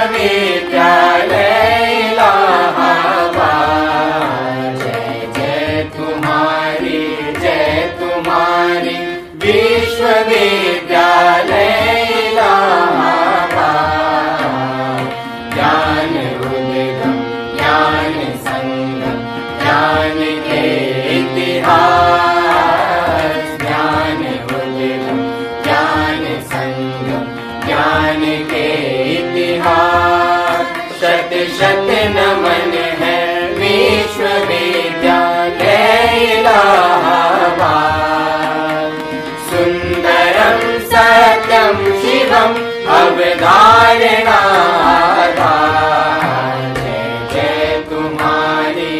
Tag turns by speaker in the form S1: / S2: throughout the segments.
S1: विश्वविद्यालय इलाहाबाद। जय तुम्हारी विश्वविद्यालय इलाहाबाद। ज्ञान उद्गम ज्ञान संगम ज्ञान के इतिहास। ज्ञान उद्गम ज्ञान संगम ज्ञान के इतिहास। शत शत नमन है विश्वविद्यालय इलाहाबाद। सुंदरम सत्यम शिवम अवधारणाधार। जय तुम्हारी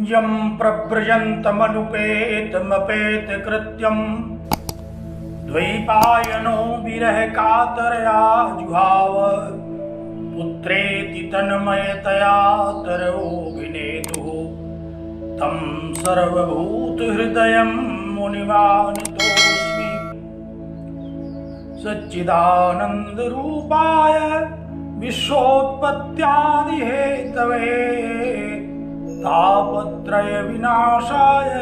S2: यं प्रव्रजन्तमनुपेतमपेत कृत्यं द्वैपायनो विरह कातरया जुहाव। पुत्रेति तन्मयतया तरवोऽभिनेतुः तं सर्वभूतहृदयं मुनिमानितोऽस्मि। सच्चिदानन्दरूपाय विश्वोत्पत्त्यादिहेतवे तापत्रय विनाशाय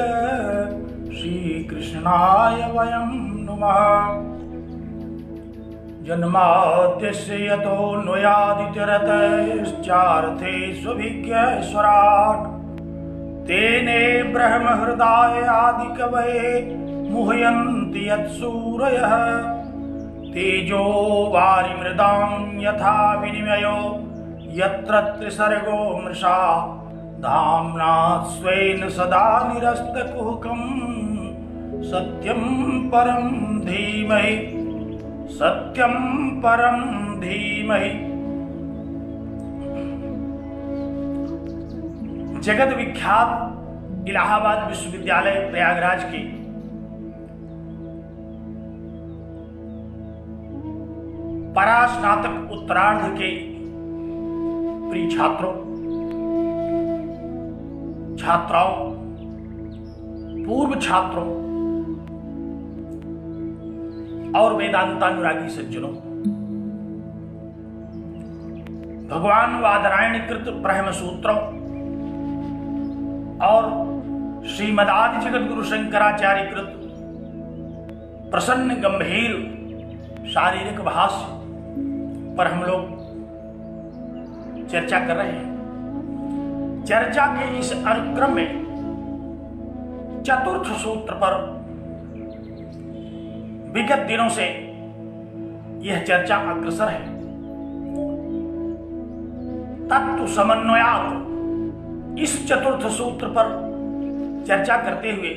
S2: श्रीकृष्णाय वयं नुमः। जन्माद्यस्य यतोऽन्वयादितरतश्चार्थेष्वभिज्ञस्वराट् तेने ब्रह्महृदाय आदिकवये मुह्यन्ति यत्सूरयः। तेजो वारिमृदां यथा विनिमयो यत्र त्रिसर्गो मृषा धाम्ना स्वेन सदा निरस्तकुहकं सत्यं परं धीमहि सत्यं परं धीमहि। जगत विख्यात इलाहाबाद विश्वविद्यालय प्रयागराज की परास्नातक उत्तरार्ध के प्रिय छात्रों छात्राओं पूर्व छात्रों और वेदांतानुरागी सज्जनों, भगवान वादरायणकृत ब्रह्म सूत्रों और श्रीमदादि जगत गुरु शंकराचार्य कृत प्रसन्न गंभीर शारीरिक भाष्य पर हम लोग चर्चा कर रहे हैं। चर्चा के इस अनुक्रम में चतुर्थ सूत्र पर विगत दिनों से यह चर्चा अग्रसर है। तत्व समन्वयात इस चतुर्थ सूत्र पर चर्चा करते हुए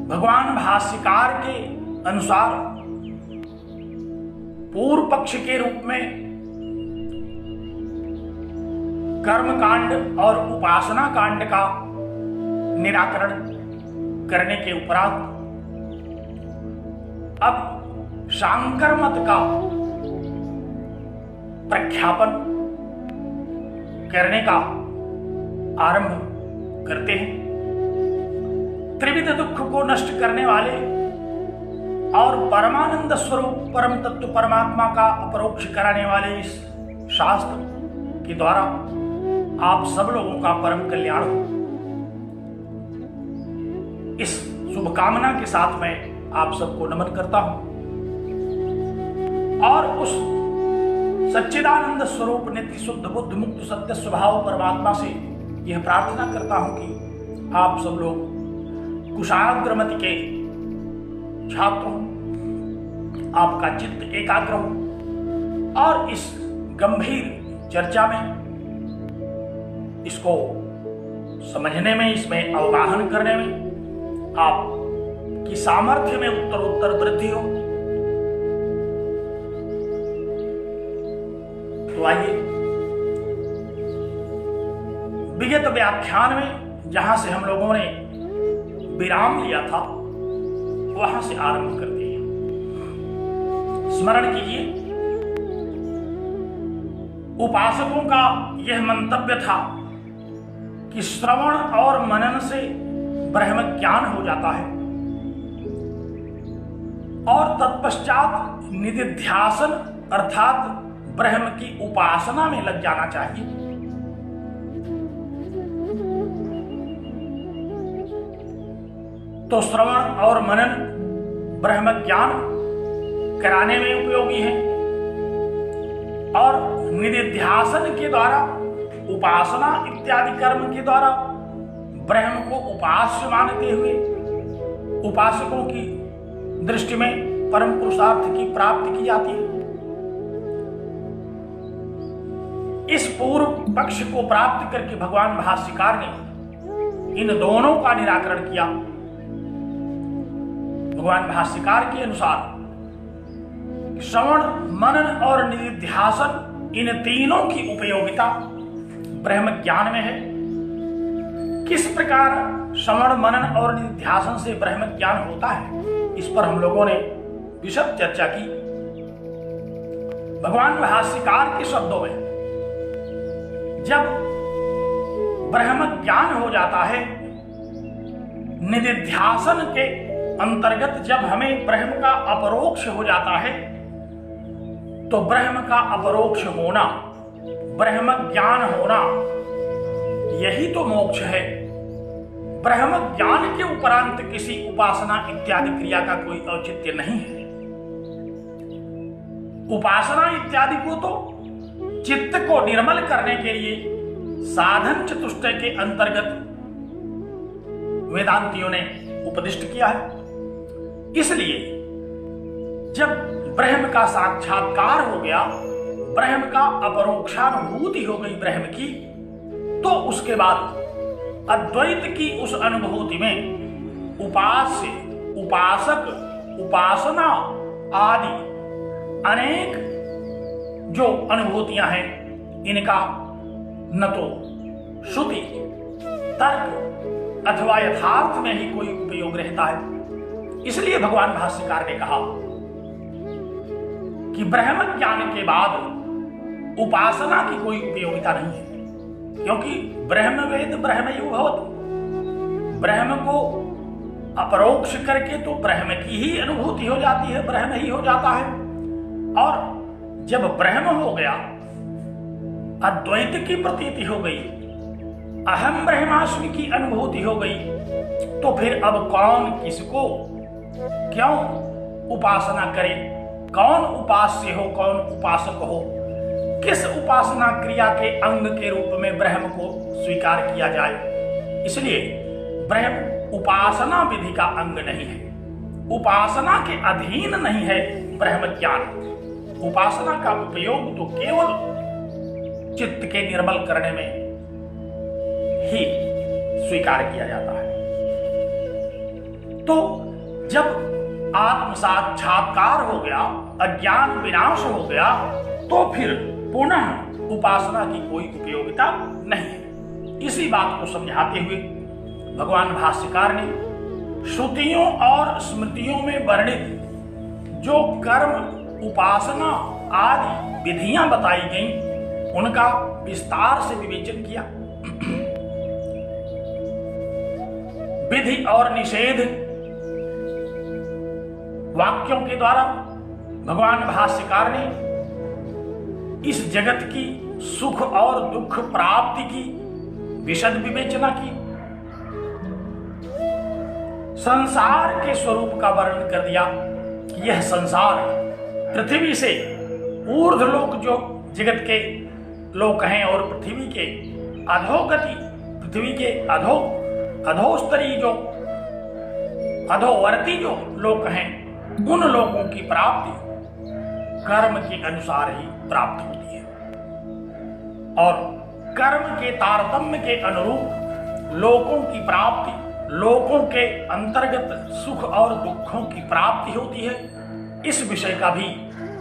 S2: भगवान भाष्यकार के अनुसार पूर्व पक्ष के रूप में कर्म कांड और उपासना कांड का निराकरण करने के उपरांत अब शांकर मत का प्रख्यापन करने का आरंभ करते हैं। त्रिविध दुख को नष्ट करने वाले और परमानंद स्वरूप परम तत्व परमात्मा का अपरोक्ष कराने वाले इस शास्त्र के द्वारा आप सब लोगों का परम कल्याण हो। इस शुभकामना के साथ मैं आप सबको नमन करता हूं और उस सच्चिदानंद स्वरूप नित्य शुद्ध बुद्ध मुक्त सत्य स्वभाव परमात्मा से यह प्रार्थना करता हूं कि आप सब लोग कुशाग्रमति के छात्रों, आपका चित्त एकाग्र हो और इस गंभीर चर्चा में इसको समझने में, इसमें अवगाहन करने में आप की सामर्थ्य में उत्तरोत्तर वृद्धि हो। तो आइए विगत व्याख्यान में जहां से हम लोगों ने विराम लिया था वहां से आरंभ करते हैं। स्मरण कीजिए, उपासकों का यह मंतव्य था कि श्रवण और मनन से ब्रह्म ज्ञान हो जाता है और तत्पश्चात निधिध्यासन अर्थात ब्रह्म की उपासना में लग जाना चाहिए। तो श्रवण और मनन ब्रह्म ज्ञान कराने में उपयोगी है और निधिध्यासन के द्वारा उपासना इत्यादि कर्म के द्वारा ब्रह्म को उपास्य मानते हुए उपासकों की दृष्टि में परम पुरुषार्थ की प्राप्ति की जाती है। इस पूर्व पक्ष को प्राप्त करके भगवान भाष्यकार ने इन दोनों का निराकरण किया। भगवान भाष्यकार के अनुसार श्रवण मनन और निधिध्यासन इन तीनों की उपयोगिता ब्रह्म ज्ञान में है। किस प्रकार श्रवण मनन और निधिध्यासन से ब्रह्म ज्ञान होता है, इस पर हम लोगों ने विशद चर्चा की। भगवान भाष्यकार के शब्दों में जब ब्रह्म ज्ञान हो जाता है, निधिध्यासन के अंतर्गत जब हमें ब्रह्म का अपरोक्ष हो जाता है, तो ब्रह्म का अपरोक्ष होना, ब्रह्म ज्ञान होना, यही तो मोक्ष है। ब्रह्म ज्ञान के उपरांत किसी उपासना इत्यादि क्रिया का कोई औचित्य नहीं है। उपासना इत्यादि को तो चित्त को निर्मल करने के लिए साधन चतुष्टय के अंतर्गत वेदांतियों ने उपदिष्ट किया है। इसलिए जब ब्रह्म का साक्षात्कार हो गया, ब्रह्म का अपरोक्षानुभूति हो गई ब्रह्म की, तो उसके बाद अद्वैत की उस अनुभूति में उपास्य, उपासक, उपासना आदि अनेक जो अनुभूतियां हैं, इनका न तो श्रुति, तर्क अथवा यथार्थ में ही कोई उपयोग रहता है। इसलिए भगवान भाष्यकार ने कहा कि ब्रह्म ज्ञान के बाद उपासना की कोई उपयोगिता नहीं है, क्योंकि ब्रह्म वेद ब्रह्मैव भवति। ब्रह्म को अपरोक्ष करके तो ब्रह्म की ही अनुभूति हो जाती है, ब्रह्म ही हो जाता है। और जब ब्रह्म हो गया, अद्वैत की प्रतीति हो गई, अहम ब्रह्मास्मि की अनुभूति हो गई, तो फिर अब कौन किसको क्यों उपासना करे, कौन उपास्य हो, कौन उपासक हो, किस उपासना क्रिया के अंग के रूप में ब्रह्म को स्वीकार किया जाए। इसलिए ब्रह्म उपासना विधि का अंग नहीं है, उपासना के अधीन नहीं है ब्रह्म ज्ञान। उपासना का उपयोग तो केवल चित्त के निर्मल करने में ही स्वीकार किया जाता है। तो जब आत्म साक्षात्कार हो गया, अज्ञान विनाश हो गया, तो फिर पुनः उपासना की कोई उपयोगिता नहीं है। इसी बात को समझाते हुए भगवान भाष्यकार ने श्रुतियों और स्मृतियों में वर्णित जो कर्म, उपासना आदि विधियां बताई गईं, उनका विस्तार से विवेचन किया। विधि और निषेध वाक्यों के द्वारा भगवान भाष्यकार ने इस जगत की सुख और दुख प्राप्ति की विशद विवेचना की। संसार के स्वरूप का वर्णन कर दिया कि यह संसार पृथ्वी से ऊर्ध्वलोक जो जगत के लोक हैं और पृथ्वी के अधोगति, पृथ्वी के अधोस्तरी जो अधोवर्ती जो लोक हैं, उन लोगों की प्राप्ति कर्म के अनुसार ही प्राप्त होती है और कर्म के तारतम्य के अनुरूप लोकों की प्राप्ति, लोकों के अंतर्गत सुख और दुखों की प्राप्ति होती है। इस विषय का भी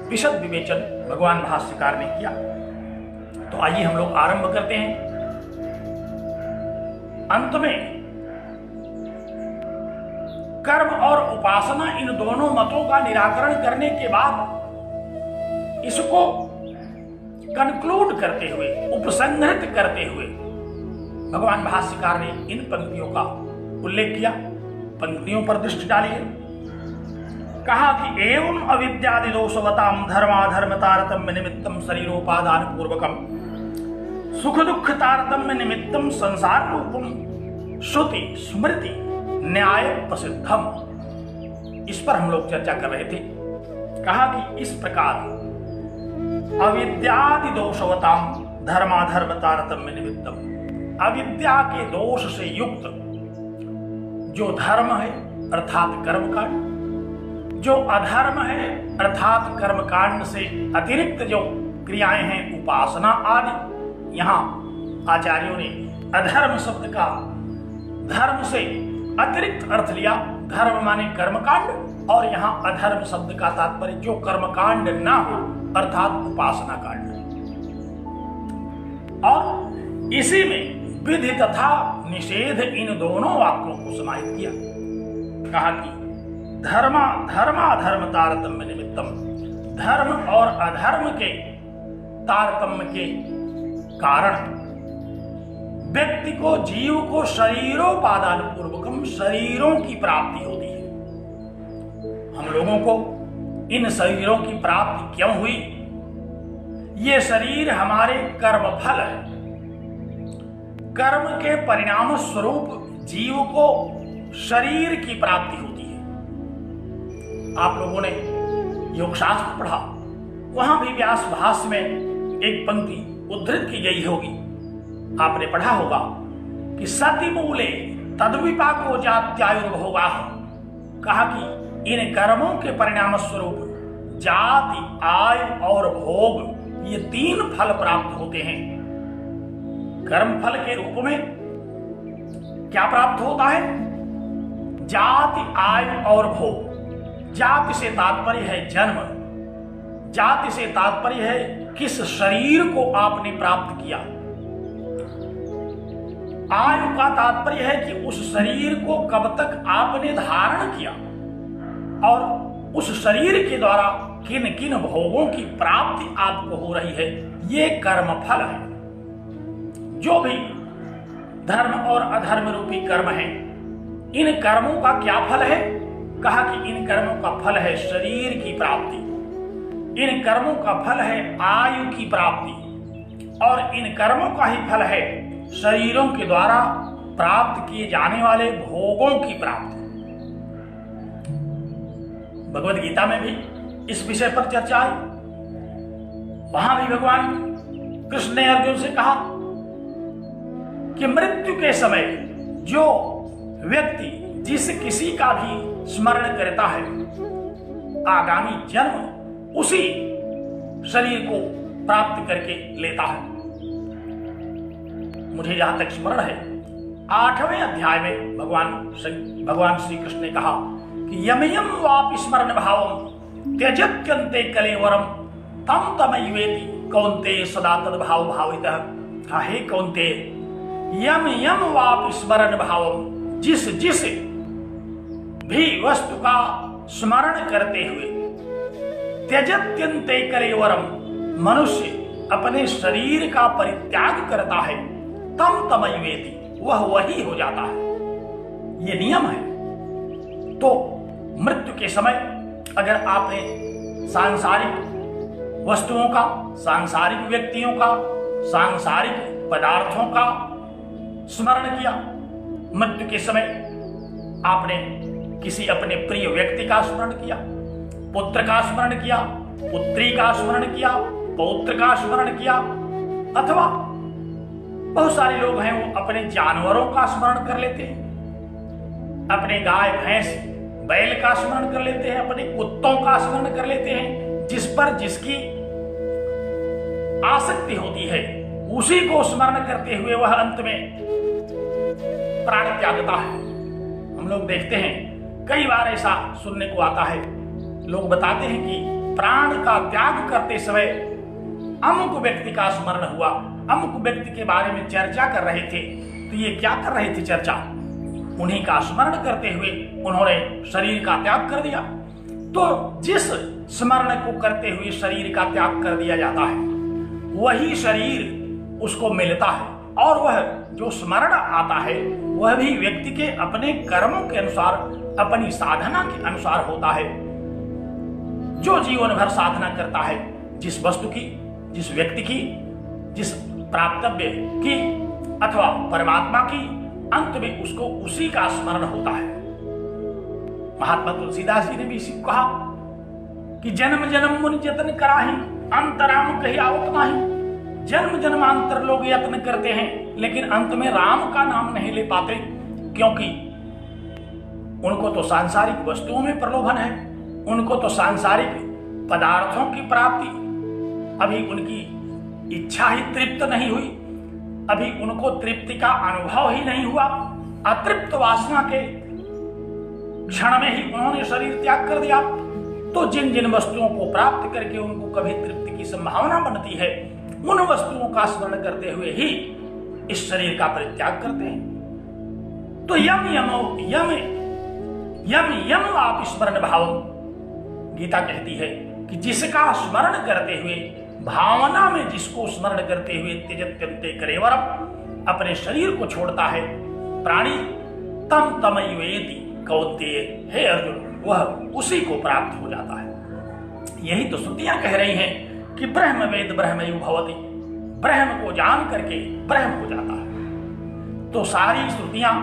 S2: विशद विवेचन भगवान भाष्यकार ने किया। तो आइए हम लोग आरंभ करते हैं। अंत में कर्म और उपासना इन दोनों मतों का निराकरण करने के बाद इसको कंक्लूड करते हुए, उपसंहृत करते हुए भगवान भाष्यकार ने इन पंक्तियों का उल्लेख किया। पंक्तियों पर दृष्टि डालिए। कहा कि एवं अविद्यादि दोषवताम धर्माधर्म तारतम्य निमित्तम शरीरोपादान पूर्वकम सुख दुख तारतम्य निमित्तम संसार रूपम श्रुति स्मृति न्याय प्रसिद्धम। इस पर हम लोग चर्चा कर रहे थे। कहा कि इस प्रकार अविद्यादि दोषवताम धर्माधर्म तारतम्य निमित्तम, अविद्या के दोष से युक्त जो धर्म है अर्थात कर्मकांड, जो अधर्म है अर्थात कर्मकांड से अतिरिक्त जो क्रियाएं हैं उपासना आदि। यहाँ आचार्यों ने अधर्म शब्द का धर्म से अतिरिक्त अर्थ लिया। धर्म माने कर्मकांड और यहाँ अधर्म शब्द का तात्पर्य जो कर्मकांड ना हो अर्थात उपासना कांड। और इसी में विधि तथा निषेध इन दोनों वाक्यों को समाहित किया। कहा कि धर्माधर्म तारतम्य निमित्तम, धर्म और अधर्म के तारतम्य के कारण व्यक्ति को जीव को शरीरोपादान पूर्वकम शरीरों की प्राप्ति होती है। हम लोगों को इन शरीरों की प्राप्ति क्यों हुई? ये शरीर हमारे कर्म फल है। कर्म के परिणाम स्वरूप जीव को शरीर की प्राप्ति होती है। आप लोगों ने योग शास्त्र पढ़ा, वहां भी व्यास भाष्य में एक पंक्ति उद्धृत की गई होगी। आपने पढ़ा होगा कि सति मूले तद्विपाको जात्यायुर्भोगा। कहा कि इन कर्मों के परिणाम स्वरूप जाति, आय और भोग ये तीन फल प्राप्त होते हैं। कर्म फल के रूप में क्या प्राप्त होता है? जाति, आय और भोग। जाति से तात्पर्य है जन्म, जाति से तात्पर्य है किस शरीर को आपने प्राप्त किया। आयु का तात्पर्य है कि उस शरीर को कब तक आपने धारण किया और उस शरीर के द्वारा किन किन भोगों की प्राप्ति आपको हो रही है, ये कर्म फल है। जो भी धर्म और अधर्म रूपी कर्म है, इन कर्मों का क्या फल है? कहा कि इन कर्मों का फल है शरीर की प्राप्ति, इन कर्मों का फल है आयु की प्राप्ति और इन कर्मों का ही फल है शरीरों के द्वारा प्राप्त किए जाने वाले भोगों की प्राप्ति। भगवद गीता में भी इस विषय पर चर्चा आई। वहां भी भगवान कृष्ण ने अर्जुन से कहा कि मृत्यु के समय जो व्यक्ति जिस किसी का भी स्मरण करता है, आगामी जन्म उसी शरीर को प्राप्त करके लेता है। मुझे जहां तक स्मरण है 8वें अध्याय में भगवान श्री कृष्ण ने कहा कि यमयम वापि स्मरण भावम त्यजत्यन्ते कलेवरम तम तमैवेति कौन्तेय सदा तद्भाव भावितः। हे कौन्तेय, यम यम वापि स्मरण भावम, जिस जिस भी वस्तु का स्मरण करते हुए त्यजत्यन्ते कलेवरम, मनुष्य अपने शरीर का परित्याग करता है, तम तमैवेति, वह वही हो जाता है। ये नियम है। तो मृत्यु के समय अगर आपने सांसारिक वस्तुओं का, सांसारिक व्यक्तियों का, सांसारिक पदार्थों का स्मरण किया, मृत्यु के समय आपने किसी अपने प्रिय व्यक्ति का स्मरण किया, पुत्र का स्मरण किया, पुत्री का स्मरण किया, पौत्र का स्मरण किया, अथवा बहुत सारे लोग हैं वो अपने जानवरों का स्मरण कर लेते हैं, अपने गाय भैंस बैल का स्मरण कर लेते हैं, अपने कुत्तों का स्मरण कर लेते हैं। जिस पर जिसकी आसक्ति होती है उसी को स्मरण करते हुए वह अंत में प्राण त्यागता है। हम लोग देखते हैं कई बार ऐसा सुनने को आता है, लोग बताते हैं कि प्राण का त्याग करते समय अमुक व्यक्ति का स्मरण हुआ, अमुक व्यक्ति के बारे में चर्चा कर रहे थे। तो ये क्या कर रहे थे चर्चा? उन्हीं का स्मरण करते हुए उन्होंने शरीर का त्याग कर दिया। तो जिस स्मरण को करते हुए शरीर का त्याग कर दिया जाता है वही शरीर उसको मिलता है, और वह जो स्मरण आता है वह भी व्यक्ति के अपने कर्मों के अनुसार, अपनी साधना के अनुसार होता है। जो जीवन भर साधना करता है, जिस वस्तु की, जिस व्यक्ति की, जिस प्राप्तव्य की अथवा परमात्मा की, अंत में उसको उसी का स्मरण होता है। महात्मा तुलसीदास जी ने भी इसी को कहा कि जन्म जन्म मुनि यत्न कराही, अंतराम कही आवत नाही। जन्म जन्मांतर लोग यत्न करते हैं, लेकिन अंत में राम का नाम नहीं ले पाते, क्योंकि उनको तो सांसारिक वस्तुओं में प्रलोभन है, उनको तो सांसारिक पदार्थों की प्राप्ति, अभी उनकी इच्छा ही तृप्त नहीं हुई, अभी उनको तृप्ति का अनुभव ही नहीं हुआ। अतृप्त वासना के क्षण में ही उन्होंने शरीर त्याग कर दिया। तो जिन जिन वस्तुओं को प्राप्त करके उनको कभी तृप्ति की संभावना बनती है, उन वस्तुओं का स्मरण करते हुए ही इस शरीर का परित्याग करते हैं। तो यम यम यम यम आप स्मरण भाव, गीता कहती है कि जिसका स्मरण करते हुए, भावना में जिसको स्मरण करते हुए त्यजत्यन्ते करेवरम, अपने शरीर को छोड़ता है प्राणी, तम तमयुएति कौन्तेय, हे अर्जुन, वह उसी को प्राप्त हो जाता है। यही तो श्रुतियां कह रही हैं कि ब्रह्म वेद ब्रह्मयु भवति, ब्रह्म को जान करके ब्रह्म हो जाता है। तो सारी श्रुतियां,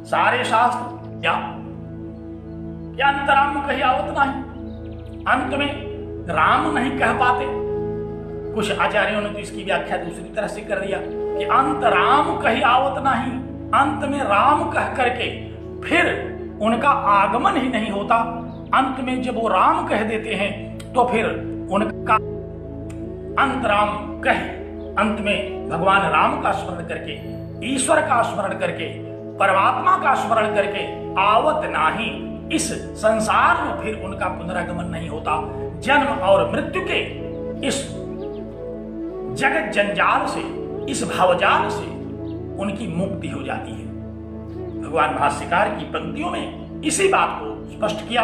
S2: सारे शास्त्र या अंतराम कही आवत नहीं, अंत में राम नहीं कह पाते। कुछ आचार्यों ने तो इसकी व्याख्या दूसरी तरह से कर दिया कि अंत राम कही आवत नहीं, अंत में राम कह करके फिर उनका आगमन ही नहीं होता। अंत में जब वो राम कह देते हैं तो फिर उनका अंतराम कह, अंत में भगवान राम का स्मरण करके, ईश्वर का स्मरण करके, परमात्मा का स्मरण करके आवत नाही, इस संसार में फिर उनका पुनरागमन नहीं होता। जन्म और मृत्यु के इस जगत जंजाल से, इस भावजाल से उनकी मुक्ति हो जाती है। भगवान भाष्यकार की पंक्तियों में इसी बात को स्पष्ट किया,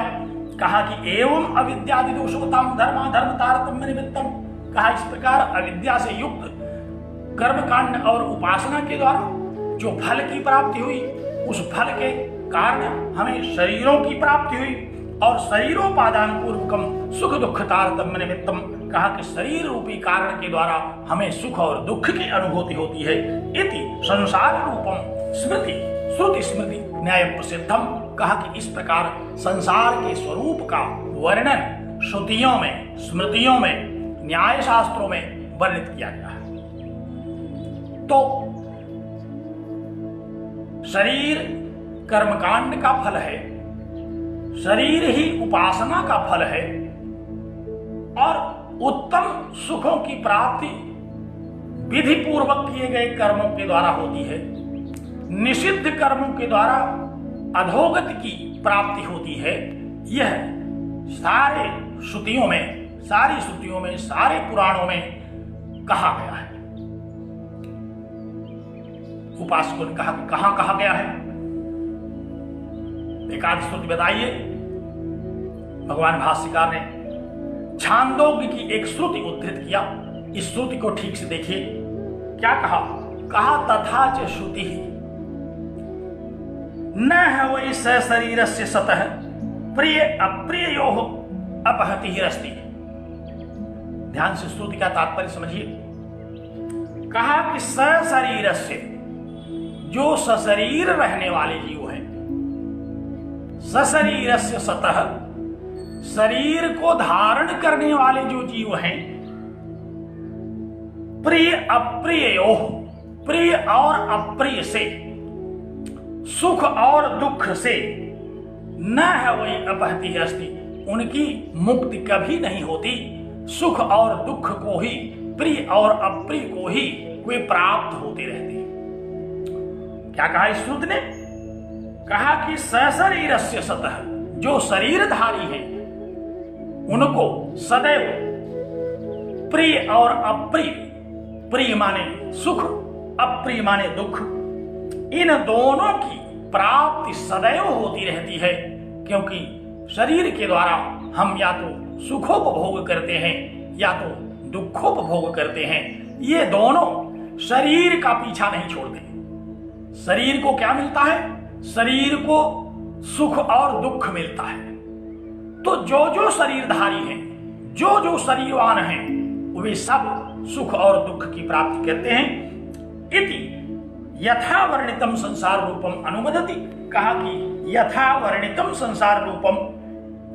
S2: कहा कि एवं अविद्यादि दोषवताम धर्मा धर्म तारतम्य निमित्तम, कहा इस प्रकार अविद्या से युक्त कर्मकांड और उपासना के द्वारा जो फल की प्राप्ति हुई, उस फल के कारण हमें शरीरों की प्राप्ति हुई, और शरीरोपादान पूर्वकम सुख दुख तारतम्य निमित्तम, कहा कि शरीर रूपी कारण के द्वारा हमें सुख और दुख की अनुभूति होती है। इति संसार रूपम स्मृति श्रुति स्मृति न्याय प्रसिद्धम, कहा कि इस प्रकार संसार के स्वरूप का वर्णन श्रुतियों में, स्मृतियों में, न्याय शास्त्रों में वर्णित किया गया है। तो शरीर कर्मकांड का फल है, शरीर ही उपासना का फल है, और उत्तम सुखों की प्राप्ति विधि पूर्वक किए गए कर्मों के द्वारा होती है। निषिद्ध कर्मों के द्वारा अधोगति की प्राप्ति होती है। यह सारे श्रुतियों में, सारी श्रुतियों में, सारे पुराणों में कहा गया है। उपासकों ने कहा कि कहां कहा गया है? एक आध श्रुति बताइए। भगवान भाष्यकार ने छांदोग्य की एक श्रुति उद्धृत किया। इस श्रुति को ठीक से देखिए, क्या कहा? कहा तथा च श्रुति न है वही शरीर से सतः प्रिय अप्रियो अपहति ही रस्ती। ध्यान से श्रुति का तात्पर्य समझिए। कहा कि शरीर से, जो सशरीर रहने वाले जीव हैं, सशरीर से सतः, शरीर को धारण करने वाले जो जीव हैं, प्रिय अप्रियो, प्रिय और अप्रिय से, सुख और दुख से, न है वही अपहति अस्ति, उनकी मुक्ति कभी नहीं होती। सुख और दुख को ही, प्रिय और अप्रिय को ही वे प्राप्त होते रहते हैं। क्या कहा इस श्रुति ने? कहा कि सशरीर से सतः, जो शरीरधारी है उनको सदैव प्रिय और अप्रिय, प्रिय माने सुख, अप्रिय माने दुख, इन दोनों की प्राप्ति सदैव होती रहती है। क्योंकि शरीर के द्वारा हम या तो सुखोपभोग करते हैं या तो दुखोपभोग करते हैं। ये दोनों शरीर का पीछा नहीं छोड़ते। शरीर को क्या मिलता है? शरीर को सुख और दुख मिलता है। तो जो जो शरीरधारी हैं जो जो शरीरवान हैं वे सब सुख और दुख की प्राप्ति करते हैं। इति यथा वर्णितम संसार रूपम अनुमदति, कहा कि यथा वर्णितम संसार रूपम,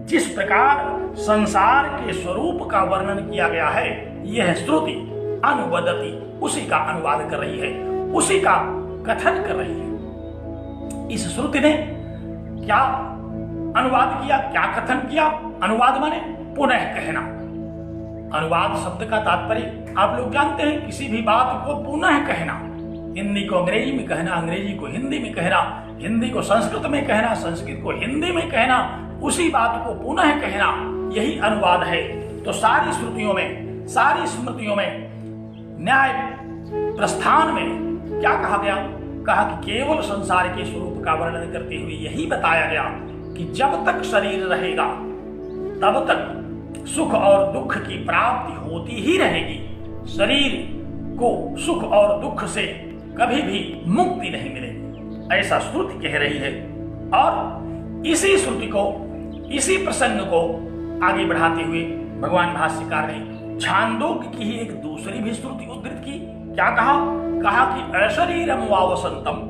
S2: जिस प्रकार संसार के स्वरूप का वर्णन किया गया है यह श्रुति अनुवदति, उसी का अनुवाद कर रही है, उसी का कथन कर रही है। इस श्रुति ने क्या अनुवाद किया, क्या कथन किया? अनुवाद माने पुनः कहना। अनुवाद शब्द का तात्पर्य आप लोग जानते हैं, किसी भी बात को पुनः कहना। हिंदी को अंग्रेजी में कहना, अंग्रेजी को हिंदी में कहना, हिंदी को संस्कृत में कहना, संस्कृत को हिंदी में कहना, उसी बात को पुनः कहना, यही अनुवाद है। तो सारी श्रुतियों में, सारी स्मृतियों में, न्याय प्रस्थान में क्या कहा गया? कहा कि केवल संसार के स्वरूप का वर्णन करते हुए यही बताया गया कि जब तक शरीर रहेगा तब तक सुख और दुख की प्राप्ति होती ही रहेगी। शरीर को सुख और दुख से कभी भी मुक्ति नहीं मिलेगी, ऐसा श्रुति कह रही है। और इसी श्रुति को, इसी प्रसंग को आगे बढ़ाते हुए भगवान भाष्यकार ने छांदोग्य की ही एक दूसरी भी श्रुति उद्धृत की। क्या कहा? कहा कि अशरीरम वावसंतम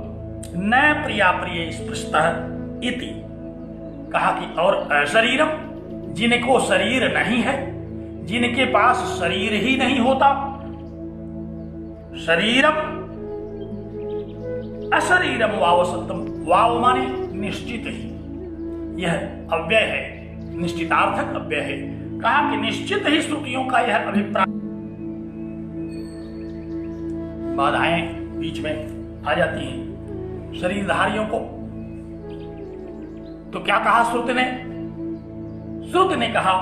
S2: न प्रिया प्रिय स्पृष्टः इति। कहा कि और अशरीरम, जिनको शरीर नहीं है, जिनके पास शरीर ही नहीं होता, शरीरम अशरीरम वावसंतम, वाव माने निश्चित ही, यह अव्यय है, निश्चितार्थक अव्यय है। कहा कि निश्चित ही श्रुतियों का यह अभिप्राय। बाधाएं बीच में आ जाती हैं शरीरधारियों को, तो क्या कहा श्रुति ने? श्रुति ने कहा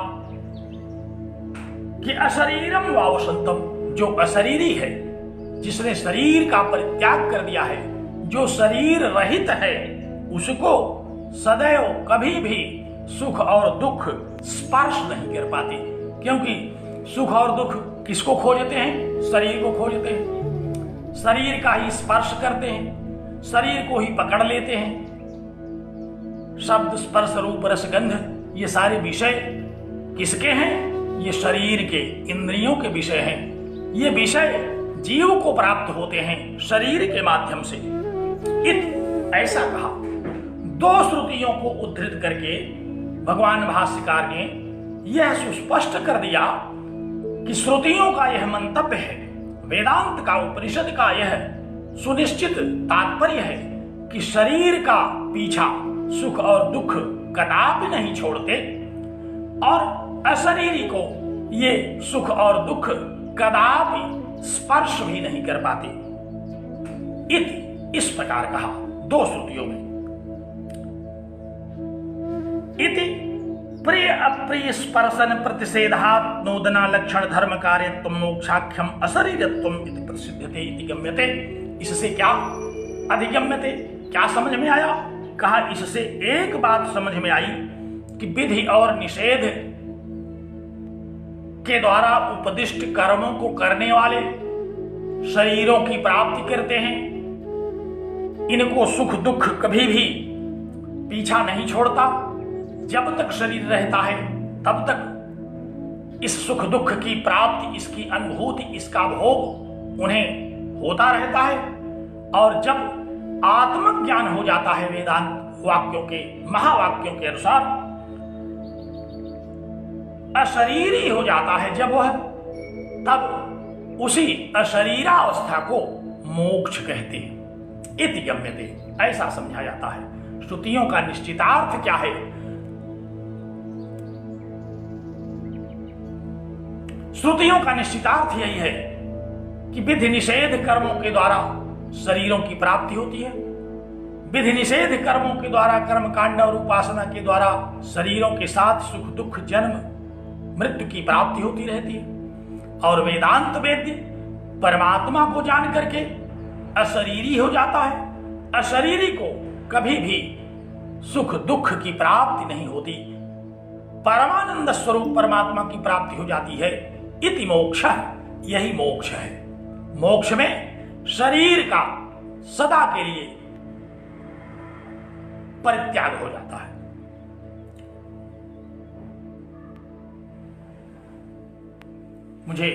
S2: कि अशरीरम वावसंतम, जो अशरीरी है, जिसने शरीर का परित्याग कर दिया है, जो शरीर रहित है, उसको सदैव कभी भी सुख और दुख स्पर्श नहीं कर पाते। क्योंकि सुख और दुख किसको खोजते हैं? शरीर को खोजते हैं, शरीर का ही स्पर्श करते हैं, शरीर को ही पकड़ लेते हैं। शब्द स्पर्श रूप रस गंध, ये सारे विषय किसके हैं? ये शरीर के, इंद्रियों के विषय हैं। ये विषय जीव को प्राप्त होते हैं शरीर के माध्यम से। ऐसा कहा। दो श्रुतियों को उद्धृत करके भगवान भाष्यकार ने यह सुस्पष्ट कर दिया कि श्रुतियों का यह मंतव्य है, वेदांत का, उपनिषद का यह सुनिश्चित तात्पर्य है कि शरीर का पीछा सुख और दुख कदापि नहीं छोड़ते, और अशरीरी को ये सुख और दुख कदापि स्पर्श भी नहीं कर पाते। इस प्रकार कहा दो श्रुतियों में। इति प्रिय अप्रिय स्पर्शन प्रतिषेधात् नोदना लक्षण धर्म कार्यत्वम मोक्षाख्यम अशरीरत्वम इति प्रसिद्धते इति गम्यते। इससे क्या अधिगम्यते, क्या समझ में आया? कहा इससे एक बात समझ में आई कि विधि और निषेध के द्वारा उपदिष्ट कर्मों को करने वाले शरीरों की प्राप्ति करते हैं। इनको सुख दुख कभी भी पीछा नहीं छोड़ता। जब तक शरीर रहता है तब तक इस सुख दुख की प्राप्ति, इसकी अनुभूति, इसका भोग उन्हें होता रहता है। और जब आत्मज्ञान हो जाता है वेदांत वाक्यों के, महावाक्यों के अनुसार, अशरीरी हो जाता है जब वह, तब उसी अशरीरावस्था को मोक्ष कहते हैं। इति गम्यते, ऐसा समझा जाता है। श्रुतियों का निश्चितार्थ क्या है? श्रुतियों का निश्चितार्थ यही है कि विधि निषेध कर्मों के द्वारा शरीरों की प्राप्ति होती है। विधि निषेध कर्मों के द्वारा, कर्म कांड और उपासना के द्वारा शरीरों के साथ सुख दुख, जन्म मृत्यु की प्राप्ति होती रहती है। और वेदांत वेद्य परमात्मा को जान करके अशरीरी हो जाता है। अशरीरी को कभी भी सुख दुख की प्राप्ति नहीं होती, परमानंद स्वरूप परमात्मा की प्राप्ति हो जाती है। इति मोक्ष, यही मोक्ष है। मोक्ष में शरीर का सदा के लिए परित्याग हो जाता है। मुझे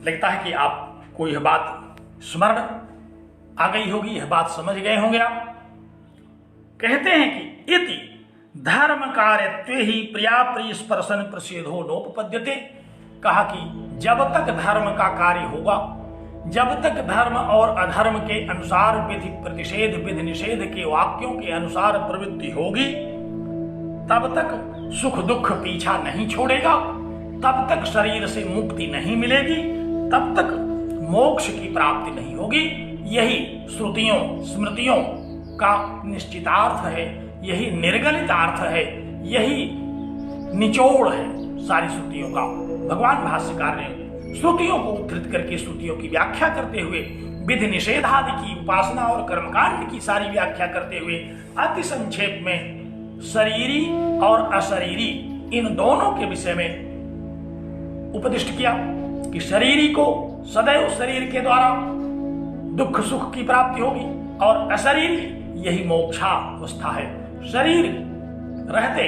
S2: लगता है कि आपको यह बात स्मरण आ गई होगी, यह बात समझ गए होंगे आप। कहते हैं कि इति धर्म कार्यत्वे ही प्रिया प्रिय स्पर्शन प्रसिद्धो नोपपद्यते। कहा कि जब तक धर्म का कार्य होगा, जब तक धर्म और अधर्म के अनुसार विधि प्रतिषेध विधि निषेध के वाक्यों के अनुसार प्रवृत्ति होगी, तब तक सुख दुख पीछा नहीं छोड़ेगा, तब तक शरीर से मुक्ति नहीं मिलेगी, तब तक मोक्ष की प्राप्ति नहीं होगी। यही श्रुतियों स्मृतियों का निश्चितार्थ है, यही निर्गलित अर्थ है, यही निचोड़ है सारी श्रुतियों का। भगवान भाष्यकार ने श्रुतियों को उद्धृत करके श्रुतियों की व्याख्या करते हुए, विधि निषेध आदि की उपासना और कर्मकांड की सारी व्याख्या करते हुए अति संक्षेप में शरीरी और अशरीरी इन दोनों के विषय में उपदिष्ट किया कि शरीरी को सदैव शरीर के द्वारा दुख सुख की प्राप्ति होगी और अशरीरी यही मोक्षावस्था है। शरीर रहते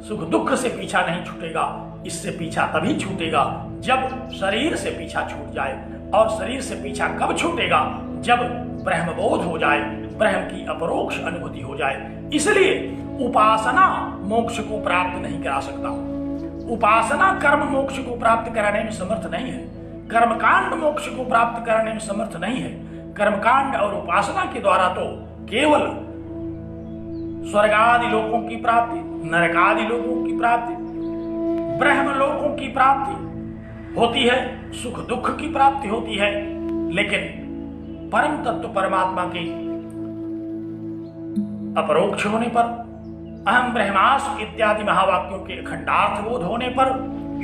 S2: सुख दुख से पीछा नहीं छूटेगा, इससे पीछा तभी छूटेगा जब शरीर से पीछा छूट जाए। और शरीर से पीछा कब छूटेगा? जब ब्रह्म बोध हो जाए, ब्रह्म की अपरोक्ष अनुभूति हो जाए। इसलिए उपासना मोक्ष को प्राप्त नहीं करा सकता। उपासना कर्म मोक्ष को प्राप्त कराने में समर्थ नहीं है, कर्मकांड मोक्ष को प्राप्त कराने में समर्थ नहीं है। कर्मकांड और उपासना के द्वारा तो केवल स्वर्ग आदि लोकों की प्राप्ति, नरक आदि लोकों की प्राप्ति, ब्रह्म लोकों की प्राप्ति होती है, सुख दुख की प्राप्ति होती है। लेकिन परम तत्व परमात्मा के अपरोक्ष होने पर, अहम ब्रह्मास्मि इत्यादि महावाक्यों के अखंडार्थ बोध होने पर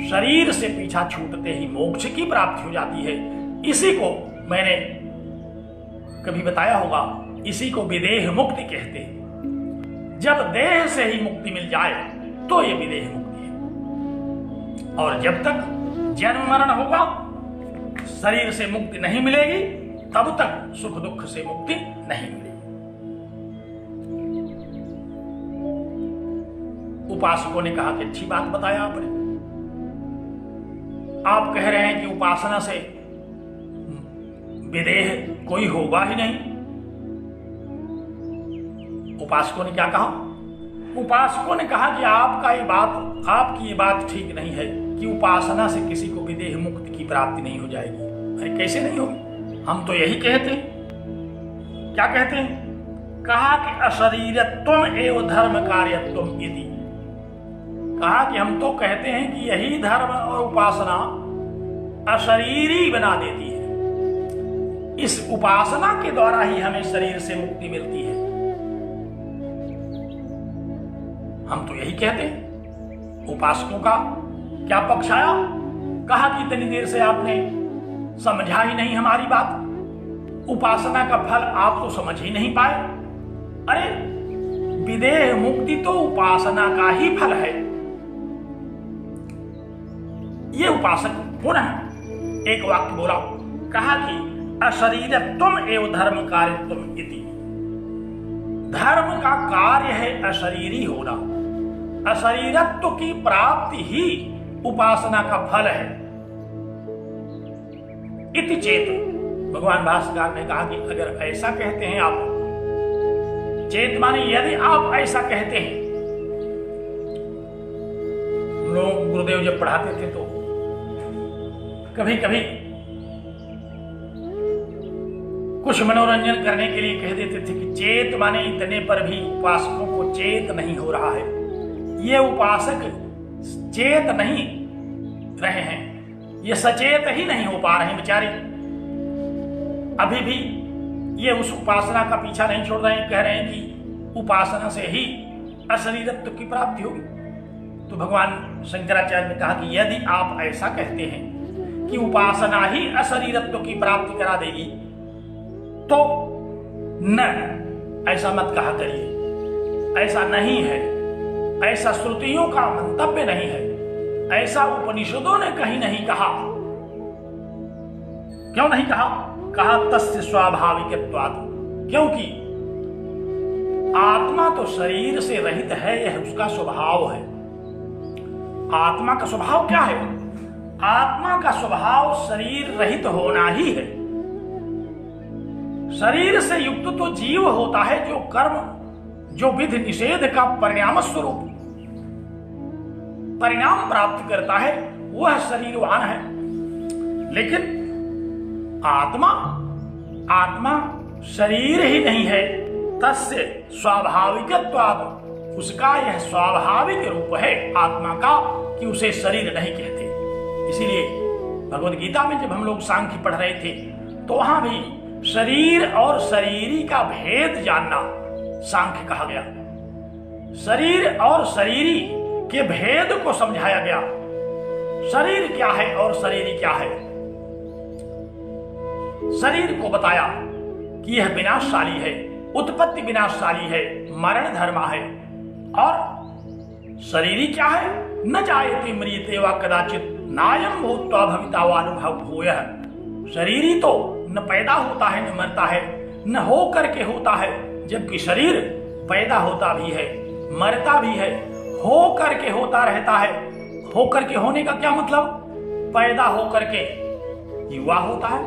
S2: शरीर से पीछा छूटते ही मोक्ष की प्राप्ति हो जाती है। इसी को मैंने कभी बताया होगा, इसी को विदेह मुक्ति कहते हैं। जब देह से ही मुक्ति मिल जाए तो ये विदेह मुक्ति है। और जब तक जन्म मरण होगा, शरीर से मुक्ति नहीं मिलेगी, तब तक सुख दुख से मुक्ति नहीं मिलेगी। उपासकों ने कहा कि अच्छी बात बताया आपने। आप कह रहे हैं कि उपासना से विदेह कोई होगा ही नहीं। उपासकों ने क्या कहा? उपासकों ने कहा कि आपकी ये बात ठीक नहीं है कि उपासना से किसी को विदेह मुक्ति की प्राप्ति नहीं हो जाएगी। अरे कैसे नहीं होगी? हम तो यही कहते हैं। क्या कहते हैं? कहा कि अशरीरत्वम एवं धर्म कार्यत्वम इति। कहा कि हम तो कहते हैं कि यही धर्म और उपासना अशरीरी बना देती है। इस उपासना के द्वारा ही हमें शरीर से मुक्ति मिलती है। हम तो यही कहते हैं। उपासकों का क्या पक्ष आया? कहा कि इतनी देर से आपने समझा ही नहीं हमारी बात। उपासना का फल आप तो समझ ही नहीं पाए। अरे विदेह मुक्ति तो उपासना का ही फल है। ये उपासक पुनः एक वाक्य बोला, कहा कि अशरीरत्वम एवं धर्म कार्यत्वम इति। धर्म का कार्य है अशरीरी होना, अशरीरत्व की प्राप्ति ही उपासना का फल है। इति चेत, भगवान भाष्यकार ने कहा कि अगर ऐसा कहते हैं आप, चेत माने यदि आप ऐसा कहते हैं। हम लोग गुरुदेव जब पढ़ाते थे तो कभी कभी कुछ मनोरंजन करने के लिए कह देते थे कि चेत माने इतने पर भी उपासकों को चेत नहीं हो रहा है। ये उपासक चेत नहीं रहे हैं, ये सचेत ही नहीं हो पा रहे हैं बेचारे। अभी भी ये उस उपासना का पीछा नहीं छोड़ रहे हैं, कह रहे हैं कि उपासना से ही अशरीरत्व की प्राप्ति होगी। तो भगवान शंकराचार्य ने कहा कि यदि आप ऐसा कहते हैं कि उपासना ही अशरीरत्व की प्राप्ति करा देगी, तो न, ऐसा मत कहा करिए। ऐसा नहीं है, ऐसा श्रुतियों का मंतव्य नहीं है, ऐसा उपनिषदों ने कहीं नहीं कहा। क्यों नहीं कहा? कहा तस्य स्वाभाविकत्वात्, क्योंकि आत्मा तो शरीर से रहित है, यह उसका स्वभाव है। आत्मा का स्वभाव क्या है? आत्मा का स्वभाव शरीर रहित होना ही है। शरीर से युक्त तो जीव होता है जो कर्म, जो विधि निषेध का परिणाम स्वरूप परिणाम प्राप्त करता है, वह शरीरवान है। लेकिन आत्मा शरीर ही नहीं है, तस्य स्वाभाविकत्वात्, उसका यह स्वाभाविक रूप है आत्मा का कि उसे शरीर नहीं कहते। इसीलिए भगवद गीता में जब हम लोग सांख्य पढ़ रहे थे तो वहां भी शरीर और शरीरी का भेद जानना सांख्य कहा गया। शरीर और शरीरी के भेद को समझाया गया। शरीर क्या है और शरीरी क्या है, शरीर को बताया कि यह विनाशशाली है, उत्पत्ति विनाशशाली है, मरण धर्मा है। और शरीरी क्या है, न जायते म्रियते वा कदाचित नायम भूत्वा भविता वा अनुभव भूयः। शरीरी तो न पैदा होता है न मरता है, न हो करके होता है, जबकि शरीर पैदा होता भी है, मरता भी है, हो करके होता रहता है। हो करके होने का क्या मतलब, पैदा हो करके युवा होता है,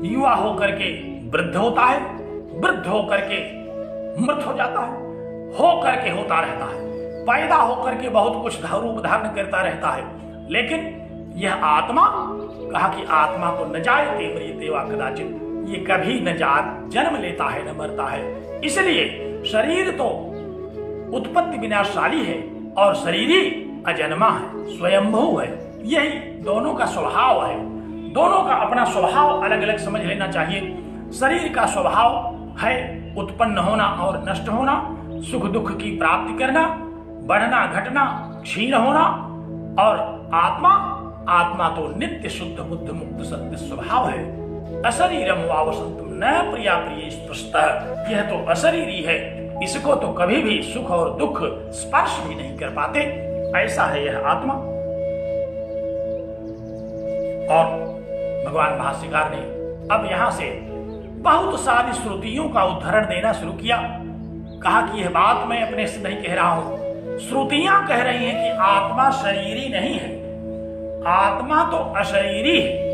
S2: युवा हो करके वृद्ध होता है, वृद्ध हो करके मृत हो जाता है, हो करके होता रहता है, पैदा हो करके बहुत कुछ रूप धारण करता रहता है। लेकिन यह आत्मा, कहा कि आत्मा को न जायते म्रियते वा कदाचित, ये कभी न जन्म लेता है न मरता है। इसलिए शरीर तो उत्पत्ति विनाशशाली है और शरीरी अजन्मा है, स्वयंभू है। यही दोनों का स्वभाव है। दोनों का अपना स्वभाव अलग अलग समझ लेना चाहिए। शरीर का स्वभाव है उत्पन्न होना और नष्ट होना, सुख दुख की प्राप्ति करना, बढ़ना घटना, क्षीण होना। और आत्मा तो नित्य शुद्ध बुद्ध मुक्त सत्य स्वभाव है। अशरीरम वावसंतम न प्रिया प्रिय स्पृष्टः, यह तो अशरीरी है, इसको तो कभी भी सुख और दुख स्पर्श भी नहीं कर पाते। ऐसा है यह आत्मा। और भगवान भाष्यकार ने अब यहां से बहुत सारी श्रुतियों का उदाहरण देना शुरू किया। कहा कि यह बात मैं अपने से नहीं कह रहा हूं, श्रुतियां कह रही हैं कि आत्मा शरीरी नहीं है, आत्मा तो अशरीरी है।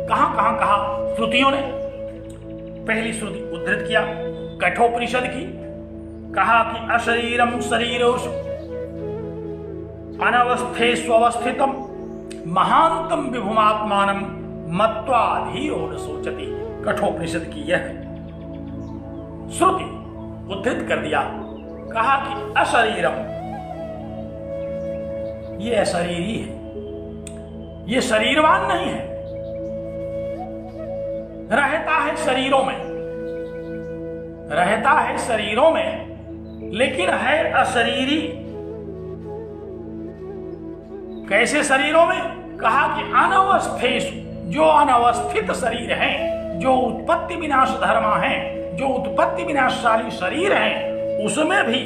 S2: कहां कहा श्रुतियों ने। पहली श्रुति उद्धृत किया कठोपनिषद की, कहा कि अशरीरम शरीरोषु अनवस्थे स्वस्थितम महांतम विभुमात्मानम मत्वा धीरो न सोचति। कठोपनिषद की यह श्रुति उद्धृत कर दिया। कहा कि अशरीरम, ये अशरीरी है, ये शरीरवान नहीं है, रहता है शरीरों में, रहता है शरीरों में, लेकिन है अशरीरी। कैसे शरीरों में? कहा कि अनवस्थेषु, जो अनवस्थित शरीर हैं, जो उत्पत्ति विनाश धर्मा हैं, जो उत्पत्ति विनाशशाली शरीर हैं, उसमें भी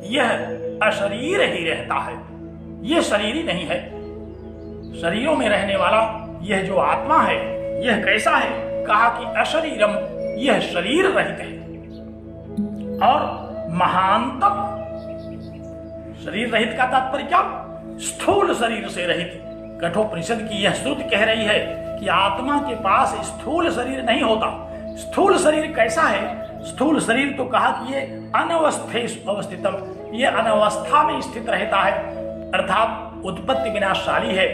S2: यह अशरीर ही रहता है, यह शरीरी नहीं है। शरीरों में रहने वाला यह जो आत्मा है, यह कैसा है? कहा कि अशरीरम, यह शरीर रहित है। और महानतम, शरीर रहित का तात्पर्य क्या? स्थूल शरीर से रहित। कठोपनिषद की यह श्रुति कह रही है कि आत्मा के पास स्थूल शरीर नहीं होता। स्थूल शरीर कैसा है? स्थूल शरीर तो कहा कि ये अनवस्थेषु अवस्थितम, ये अनवस्था में स्थित रहता है, अर्थात उत्पत्ति विनाशशाली है,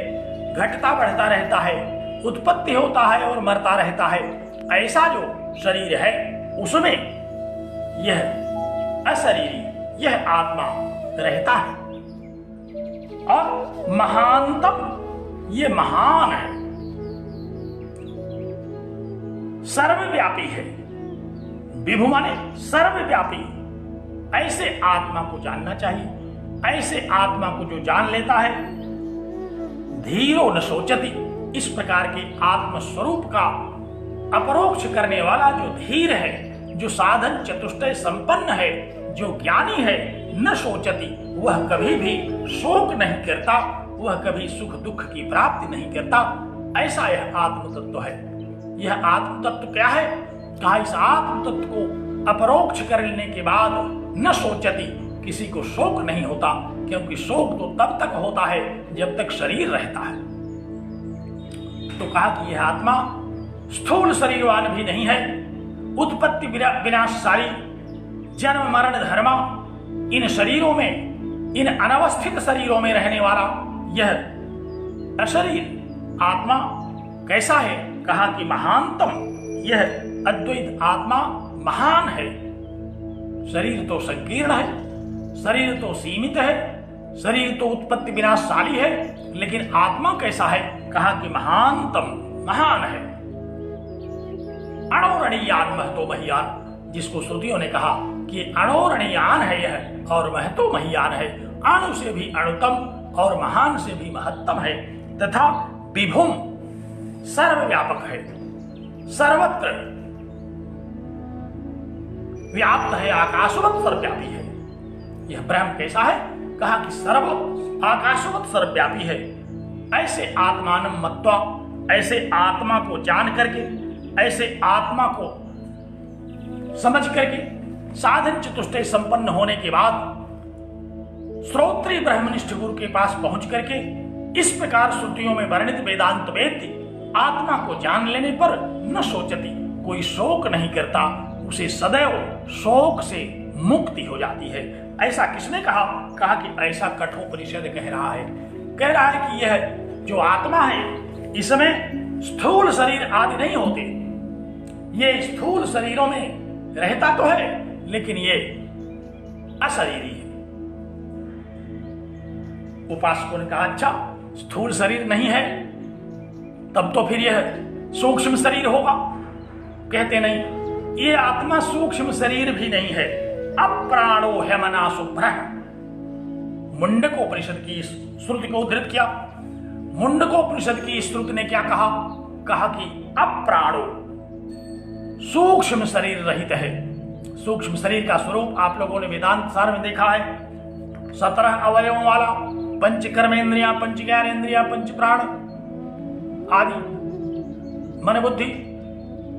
S2: घटता बढ़ता रहता है, उत्पत्ति होता है और मरता रहता है। ऐसा जो शरीर है उसमें यह अशरीरी, यह आत्मा रहता है। और महानतम, ये महान है, सर्वव्यापी है। विभु माने सर्वव्यापी। ऐसे आत्मा को जानना चाहिए। ऐसे आत्मा को जो जान लेता है, धीरो न सोचति, इस प्रकार के आत्म स्वरूप का अपरोक्ष करने वाला जो धीर है, जो साधन चतुष्टय संपन्न है, जो ज्ञानी है, न सोचति, वह कभी भी शोक नहीं करता, वह कभी सुख दुख की प्राप्ति नहीं करता। ऐसा यह आत्म तत्व है। यह आत्म तत्व क्या है? कहा इस आत्म तत्व को अपरोक्ष कर लेने के बाद न सोचति, किसी को शोक नहीं होता, क्योंकि शोक तो तब तक होता है जब तक शरीर रहता है। तो कहा कि यह आत्मा स्थूल शरीरवान भी नहीं है, उत्पत्ति विनाशशाली, जन्म मरण धर्म, इन शरीरों में, इन अनवस्थित शरीरों में रहने वाला यह अशरीर आत्मा कैसा है? कहा कि महानतम, यह अद्वैत आत्मा महान है। शरीर तो संकीर्ण है, शरीर तो सीमित है, शरीर तो उत्पत्ति विनाशशाली है, लेकिन आत्मा कैसा है? कहा कि महानतम, महान है। अणोरणीयान महतो महियान, जिसको श्रुतियों ने कहा कि अणोरणीयान है यह और महतो महियान है, अणु से भी अणुतम और महान से भी महत्तम है, तथा विभुम सर्वव्यापक है, सर्वत्र व्याप्त है, आकाशवत सर्वव्यापी है। यह ब्रह्म कैसा है? कहा कि सर्व आकाशवत सर्वव्यापी है। ऐसे आत्मानं मत्वा, ऐसे आत्मा को जान करके, ऐसे आत्मा को समझ करके, साधन चतुष्टय संपन्न होने के बाद श्रोत्री ब्रह्मनिष्ठ गुरु के पास पहुंच करके इस प्रकार श्रुतियों में वर्णित वेदांत वेद्य आत्मा को जान लेने पर न सोचती, कोई शोक नहीं करता, उसे सदैव शोक से मुक्ति हो जाती है। ऐसा किसने कहा? कहा कि ऐसा कठोपनिषद कह रहा है। कह रहा है कि यह जो आत्मा है, इसमें स्थूल शरीर आदि नहीं होते, ये स्थूल शरीरों में रहता तो है, लेकिन ये अशरीरी है। उपासकों ने कहा अच्छा, स्थूल शरीर नहीं है, तब तो फिर यह सूक्ष्म शरीर होगा। कहते नहीं, ये आत्मा सूक्ष्म शरीर भी नहीं है। अप्राणो ह्यमना शुभ्र, मुंडकोपनिषद की श्रुति को उद्धृत किया। मुंडकोपनिषद की श्रुति ने क्या कहा? कहा कि अप्राणो, सूक्ष्म शरीर रहित है। सूक्ष्म शरीर का स्वरूप आप लोगों ने वेदांत सार में देखा है, 17 अवयवों वाला, पंच कर्मेंद्रिया, पंच ज्ञानेन्द्रिया, पंच प्राण आदि मन बुद्धि,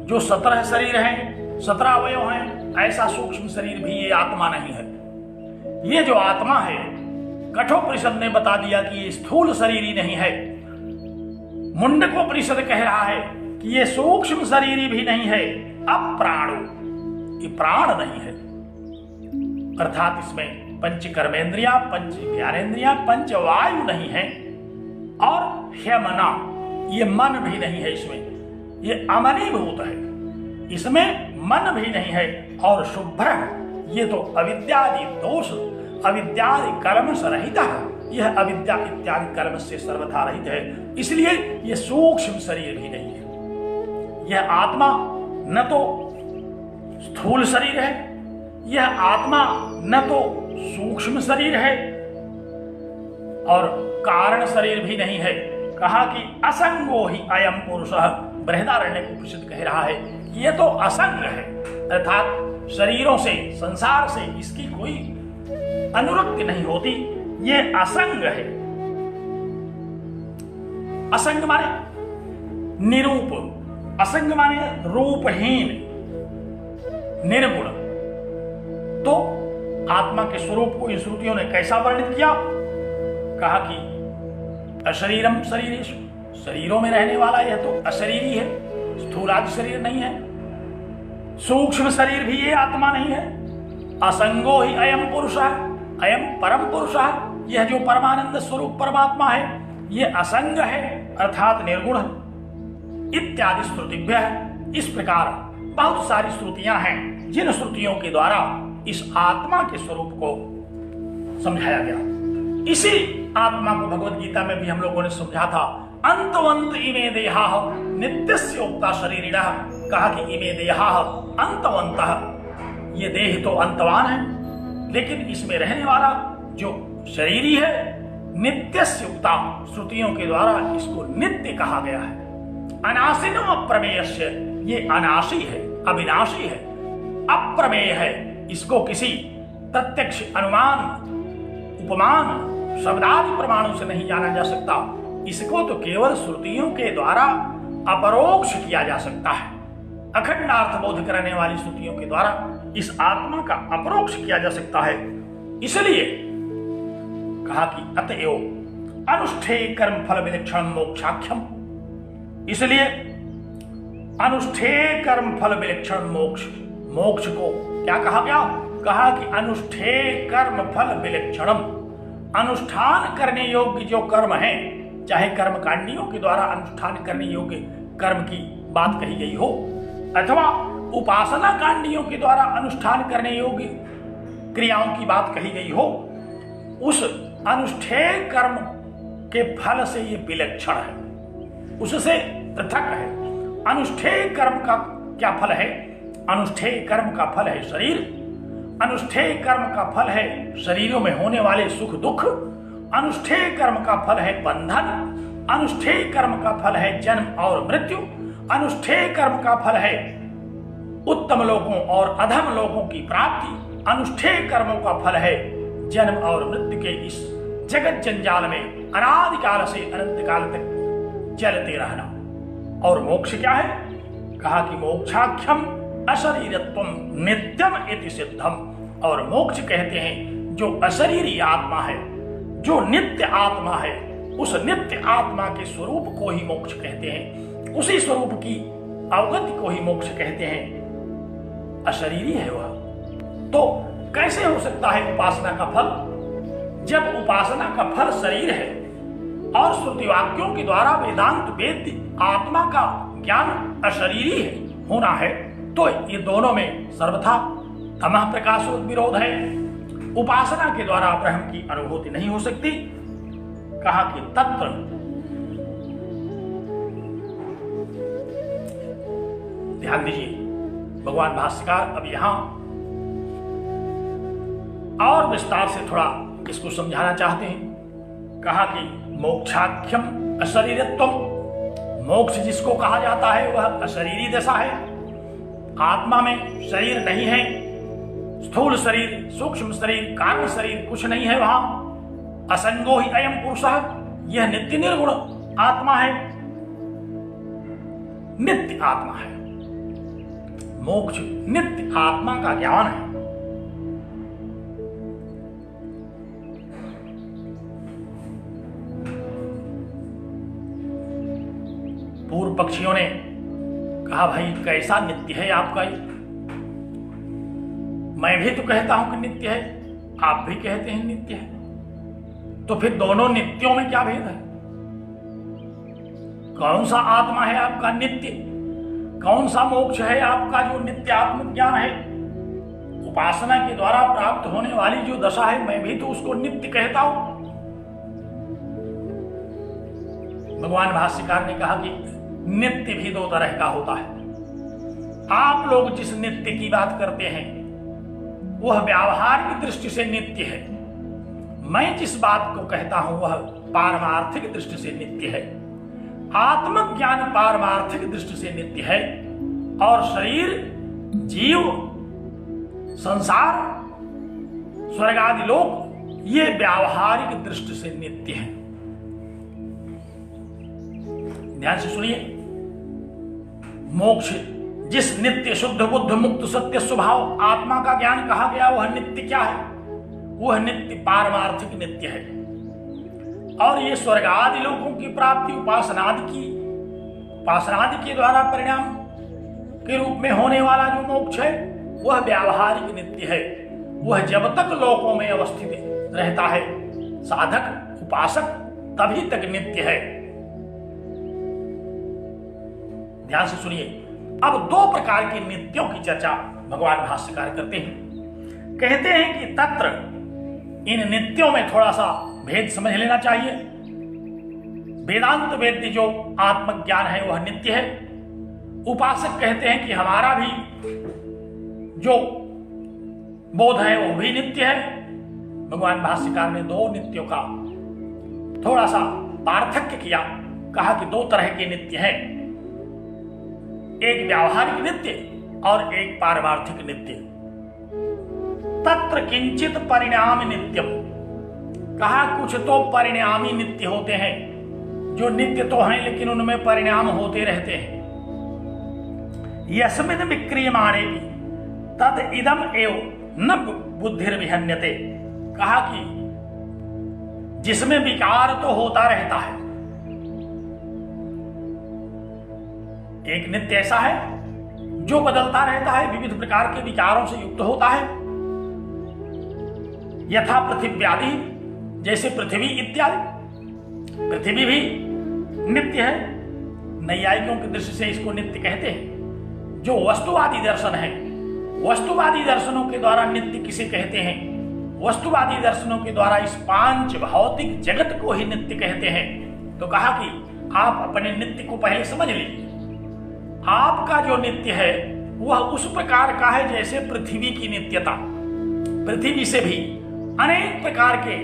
S2: जो 17 शरीर हैं, 17 अवयव हैं, ऐसा सूक्ष्म शरीर भी ये आत्मा नहीं है। ये जो आत्मा है, कठोपनिषद ने बता दिया कि ये स्थूल शरीर ही नहीं है। मुंडकोपनिषद कह रहा है कि ये सूक्ष्म शरीर भी नहीं है, अप्राणो, ये प्राण नहीं है। अर्थात इसमें पंच कर्मेंद्रिया, पंच ज्ञानेन्द्रिया, पंच वायु नहीं है, और ह्यमना, ये मन भी नहीं है। इसमें ये अमनीभूत है, इसमें मन भी नहीं है, और शुभ्र, ये तो अविद्यादि दोष, अविद्यादि कर्म से रहित है। यह अविद्या इत्यादि कर्म से सर्वथा रहित है, इसलिए यह सूक्ष्म शरीर भी नहीं है। यह आत्मा न तो स्थूल शरीर है, यह आत्मा न तो सूक्ष्म शरीर है, और कारण शरीर भी नहीं है। कहा कि असंगो ही अयम पुरुषः, बृहदारण्यकोपनिषद कह रहा है कि यह तो असंग है, अर्थात शरीरों से, संसार से इसकी कोई अनुरक्ति नहीं होती, ये असंग है। असंग माने निरूप, असंग माने रूपहीन, निर्गुण। तो आत्मा के स्वरूप को इन श्रुतियों ने कैसा वर्णित किया? कहा कि अशरीरम शरीरेषु, शरीरों में रहने वाला यह तो अशरीरी है, स्थूलादि शरीर नहीं है। सूक्ष्म शरीर भी ये आत्मा नहीं है। असंगो ही अयम पुरुषः, अयम परम पुरुषः, यह जो परमानंद स्वरूप परमात्मा है, यह असंग है, अर्थात निर्गुण है। इत्यादि श्रुतिभ्य, इस प्रकार बहुत सारी श्रुतियां हैं जिन श्रुतियों के द्वारा इस आत्मा के स्वरूप को समझाया गया। इसी आत्मा को भगवद गीता में भी हम लोगों ने समझा था। अंतवंत इमे देहा नित्यस्य उक्ता शरीरिणः, कहा कि इमे देहा अंतवंतः, ये देह तो अंतवान है, लेकिन इसमें रहने वाला जो शरीरी है, नित्यस्य उक्ता, श्रुतियों के द्वारा इसको नित्य कहा गया है। अनाशिनो अप्रमेयस्य, ये अनाशी है, अविनाशी है, अप्रमेय है, इसको किसी प्रत्यक्ष अनुमान, उपमान, शब्दादि प्रमाणों से नहीं जाना जा सकता। इसको तो केवल श्रुतियों के द्वारा अपरोक्ष किया जा सकता है। अखंड अर्थ बोध कराने वाली श्रुतियों के द्वारा इस आत्मा का अपरोक्ष किया जा सकता है। इसलिए कहा कि अतएव अनुष्ठेय कर्म फल विलक्षण मोक्षाख्यम, इसलिए अनुष्ठेय कर्म फल विलक्षण मोक्ष, मोक्ष को क्या कहा गया? कहा कि अनुष्ठेय कर्म फल विलक्षणम, अनुष्ठान करने योग्य जो कर्म है, चाहे कर्मकांडियों के द्वारा अनुष्ठान करने योग्य कर्म की बात कही गई हो अथवा उपासना कांडियों के द्वारा अनुष्ठान करने योग्य क्रियाओं की बात कही गई हो, उस अनुष्ठेय कर्म के फल से ये विलक्षण है, उससे पृथक है। अनुष्ठेय कर्म का क्या फल है? अनुष्ठेय कर्म का फल है शरीर, अनुष्ठेय कर्म का फल है शरीरों में होने वाले सुख दुख, अनुष्ठेय कर्म का फल है बंधन, अनुष्ठेय कर्म का फल है जन्म और मृत्यु, अनुष्ठेय कर्म का फल है उत्तम लोगों और अधम लोगों की प्राप्ति, अनुष्ठेय कर्मों का फल है जन्म और मृत्यु के इस जगत जंजाल में अनादिकाल से अनंत काल तक चलते रहना। और मोक्ष क्या है? कहा कि मोक्षाख्यम अशरीरत्वम नित्यम इति सिद्धम, और मोक्ष कहते हैं जो अशरीरी आत्मा है, जो नित्य आत्मा है, उस नित्य आत्मा के स्वरूप को ही मोक्ष कहते हैं, उसी स्वरूप की अवगति को ही मोक्ष कहते हैं। अशरीरी है वह, तो कैसे हो सकता है उपासना का फल? जब उपासना का फल शरीर है और श्रुति वाक्यों के द्वारा वेदांत वेद्य आत्मा का ज्ञान अशरीरी है होना है, तो ये दोनों में सर्वथा तमः प्रकाशोत विरोध है। उपासना के द्वारा ब्रह्म की अनुभूति नहीं हो सकती। कहा कि तत्र ध्यान दीजिए, भगवान भाष्यकार अब यहां और विस्तार से थोड़ा इसको समझाना चाहते हैं। कहा कि मोक्षाख्यम अशरीरत्वम, मोक्ष जिसको कहा जाता है वह अशरीरी दशा है, आत्मा में शरीर नहीं है, स्थूल शरीर, सूक्ष्म शरीर, कारण शरीर कुछ नहीं है वहां। असंगो ही अयम पुरुषः, यह नित्य निर्गुण आत्मा है, नित्य आत्मा है। मोक्ष नित्य आत्मा का ज्ञान है। पूर्व पक्षियों ने कहा भाई कैसा नित्य है आपका ये? मैं भी तो कहता हूं कि नित्य है, आप भी कहते हैं नित्य है, तो फिर दोनों नित्यों में क्या भेद है? कौन सा आत्मा है आपका नित्य, कौन सा मोक्ष है आपका जो नित्य आत्मज्ञान है? उपासना के द्वारा प्राप्त होने वाली जो दशा है, मैं भी तो उसको नित्य कहता हूं। भगवान भाष्यकार ने कहा कि नित्य भी दो तरह का होता है। आप लोग जिस नित्य की बात करते हैं वह व्यवहार की दृष्टि से नित्य है, मैं जिस बात को कहता हूं वह पारमार्थिक दृष्टि से नित्य है। आत्मज्ञान पारमार्थिक दृष्टि से नित्य है और शरीर, जीव, संसार, स्वर्ग आदि लोक ये व्यावहारिक दृष्टि से नित्य है। ध्यान से सुनिए, मोक्ष जिस नित्य शुद्ध बुद्ध मुक्त सत्य स्वभाव आत्मा का ज्ञान कहा गया वह नित्य क्या है? वह नित्य पारमार्थिक नित्य है। और ये स्वर्ग आदि लोगों की प्राप्ति उपासनादि के द्वारा परिणाम के रूप में होने वाला जो मोक्ष है वह व्यावहारिक नित्य है। वह जब तक लोकों में अवस्थित रहता है साधक उपासक तभी तक नित्य है। ध्यान से सुनिए, अब दो प्रकार के नित्यों की चर्चा भगवान भाष्यकार करते हैं। कहते हैं कि तत्र, इन नित्यों में थोड़ा सा भेद समझ लेना चाहिए। वेदांत वेद्य जो आत्मज्ञान है वह नित्य है। उपासक कहते हैं कि हमारा भी जो बोध है वह भी नित्य है। भगवान भाष्यकार ने दो नित्यों का थोड़ा सा पार्थक्य किया, कहा कि दो तरह के नित्य हैं, एक व्यावहारिक नित्य और एक पारमार्थिक नित्य। तत्र किंचित परिणाम नित्यम, कहा कुछ तो परिणामी नित्य होते हैं, जो नित्य तो हैं लेकिन उनमें परिणाम होते रहते हैं। यस्मिन् विक्रियमाणे तद इदम एव न बुद्धिर्विहन्यते, कहा कि जिसमें विकार तो होता रहता है, एक नित्य ऐसा है जो बदलता रहता है, विविध प्रकार के विकारों से युक्त होता है। यथा पृथिव्यादि, जैसे पृथ्वी इत्यादि। पृथ्वी भी नित्य है। नैयायिकों की दृष्टि से इसको नित्य कहते हैं। जो वस्तुवादी दर्शन है, वस्तुवादी दर्शनों के द्वारा नित्य किसे कहते हैं? वस्तुवादी दर्शनों के द्वारा इस पांच भौतिक जगत को ही नित्य कहते हैं। तो कहा कि आप अपने नित्य को पहले समझ लीजिए। आपका जो नित्य है वह उस प्रकार का है जैसे पृथ्वी की नित्यता। पृथ्वी से भी अनेक प्रकार के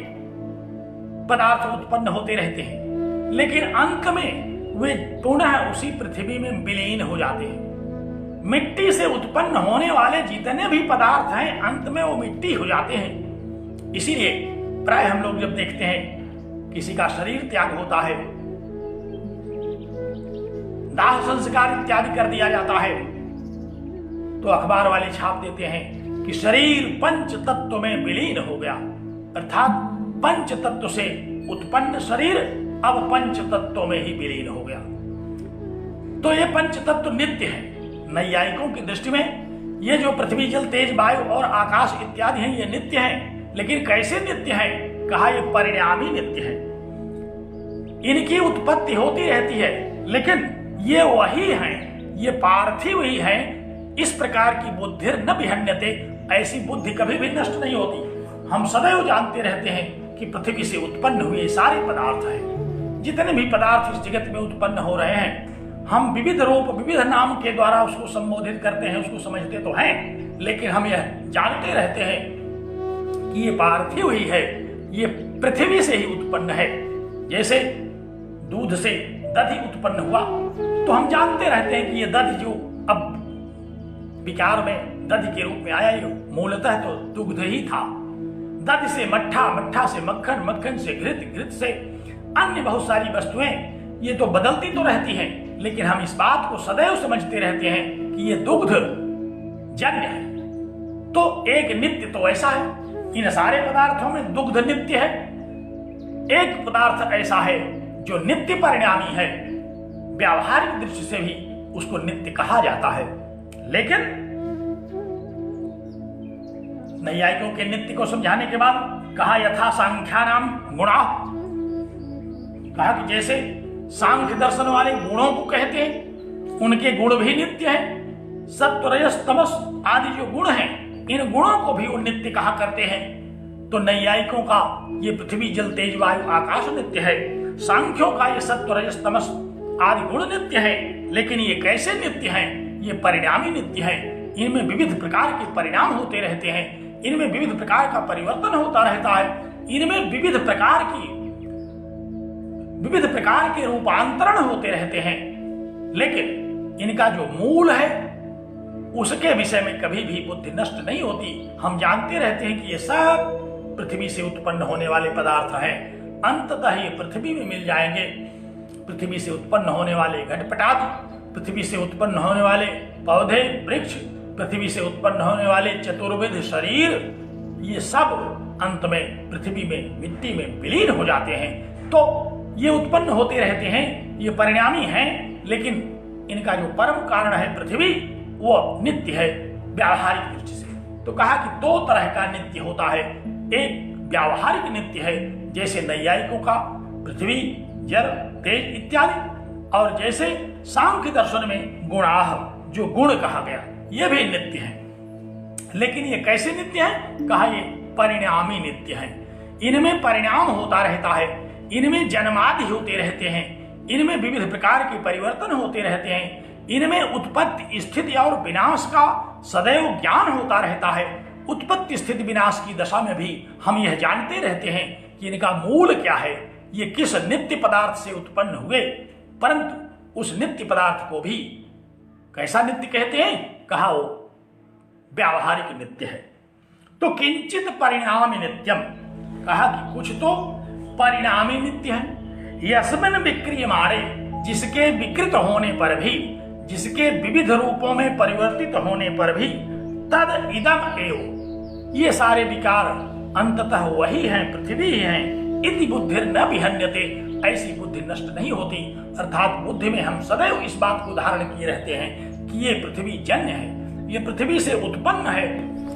S2: पदार्थ उत्पन्न होते रहते हैं, लेकिन अंत में वे पुनः उसी पृथ्वी में विलीन हो जाते हैं। मिट्टी से उत्पन्न होने वाले जितने भी पदार्थ हैं अंत में वो मिट्टी हो जाते हैं। इसीलिए प्राय हम लोग जब देखते हैं किसी का शरीर त्याग होता है, दाह संस्कार इत्यादि कर दिया जाता है, तो अखबार वाले छाप देते हैं कि शरीर पंच तत्व में विलीन हो गया, अर्थात पंच तत्व से उत्पन्न शरीर अब पंच तत्व में ही विलीन हो गया। तो ये पंच तत्व नित्य है। नैयायिकों की दृष्टि में ये जो पृथ्वी जल तेज वायु और आकाश इत्यादि हैं ये नित्य हैं, लेकिन कैसे नित्य है? कहा ये परिणामी नित्य है। इनकी उत्पत्ति होती रहती है, लेकिन ये वही हैं, ये पार्थिव ही हैं। इस प्रकार की बुद्धि न विहन्यते, ऐसी बुद्धि कभी भी नष्ट नहीं होती। हम सदैव जानते रहते हैं कि पृथ्वी से उत्पन्न हुए सारे पदार्थ हैं। जितने भी पदार्थ इस जगत में उत्पन्न हो रहे हैं, हम विविध रूप विविध नाम के द्वारा उसको संबोधित करते हैं, उसको समझते तो हैं, लेकिन हम यह जानते रहते हैं कि ये पार्थिव ही है, ये पृथ्वी से ही उत्पन्न है। जैसे दूध से दधि उत्पन्न हुआ, तो हम जानते रहते हैं कि ये दधि जो अब विकार में दधि के रूप में आया, ये मूलतः तो दुग्ध ही था। दधि से मट्ठा, मट्ठा से मक्खन, मक्खन से घृत, घृत से अन्य बहुत सारी वस्तुएं ये तो बदलती तो रहती हैं, लेकिन हम इस बात को सदैव समझते रहते हैं कि ये दुग्ध जन्य है। तो एक नित्य तो ऐसा है, इन सारे पदार्थों में दुग्ध नित्य है। एक पदार्थ ऐसा है जो नित्य परिणामी है, व्यावहारिक दृष्टि से भी उसको नित्य कहा जाता है। लेकिन नैयायिकों के नित्य को समझाने के बाद कहा यथा सांख्यानाम गुणा, कहा कि जैसे सांख्य दर्शन वाले गुणों को कहते हैं, उनके गुण भी नित्य हैं। सत्व रजस तमस आदि जो गुण हैं, इन गुणों को भी वो नित्य कहा करते हैं। तो नैयायिकों का ये पृथ्वी जल तेज वायु आकाश नित्य है, सांख्यों का ये सत्व रजस तमस आदि गुण नित्य है। लेकिन ये कैसे नित्य हैं? ये परिणामी नित्य है। इनमें विविध प्रकार के परिणाम होते रहते हैं, इनमें विविध प्रकार का परिवर्तन होता रहता है, इनमें विविध प्रकार के रूपांतरण होते रहते हैं। लेकिन इनका जो मूल है उसके विषय में कभी भी बुद्धि नष्ट नहीं होती। हम जानते रहते हैं कि ये सब पृथ्वी से उत्पन्न होने वाले पदार्थ हैं, अंततः ये पृथ्वी में मिल जाएंगे। पृथ्वी से उत्पन्न होने वाले घटपटादि, पृथ्वी से उत्पन्न होने वाले पौधे वृक्ष, पृथ्वी से उत्पन्न होने वाले चतुर्विध शरीर, ये सब अंत में पृथ्वी में मिट्टी में विलीन हो जाते हैं। तो ये उत्पन्न होते रहते हैं, ये परिणामी हैं, लेकिन इनका जो परम कारण है पृथ्वी, वो नित्य है व्यावहारिक दृष्टि से। तो कहा कि दो तरह का नित्य होता है। एक व्यावहारिक नित्य है, जैसे नैयायिकों का पृथ्वी जल तेज इत्यादि, और जैसे सांख्य दर्शन में गुणाह, जो गुण कहा गया, ये भी नित्य है। लेकिन ये कैसे नित्य है? कहा ये परिणामी नित्य है। इनमें परिणाम होता रहता है, इनमें जन्मादि होते रहते हैं, इनमें विविध प्रकार के परिवर्तन होते रहते हैं, इनमें उत्पत्ति स्थिति और विनाश का सदैव ज्ञान होता रहता है। उत्पत्ति स्थिति विनाश की दशा में भी हम यह जानते रहते हैं कि इनका मूल क्या है, ये किस नित्य पदार्थ से उत्पन्न हुए। परंतु उस नित्य पदार्थ को भी कैसा नित्य कहते हैं? कहा वो व्यावहारिक नित्य है। तो किंचित परिणामी नित्यम, कहा कि कुछ तो परिणामी नित्य है। यस्मिन विक्रियमाणे, जिसके विकृत होने पर भी, जिसके विविध रूपों में परिवर्तित होने पर भी, तद इदम एव, ये सारे विकार अंततः वही हैं, पृथ्वी ही हैं। इति बुद्धिर न विहन्यते, ऐसी बुद्धि नष्ट नहीं होती। अर्थात बुद्धि में हम सदैव इस बात को धारण किए रहते हैं कि ये पृथ्वी जन्य है, ये पृथ्वी से उत्पन्न है,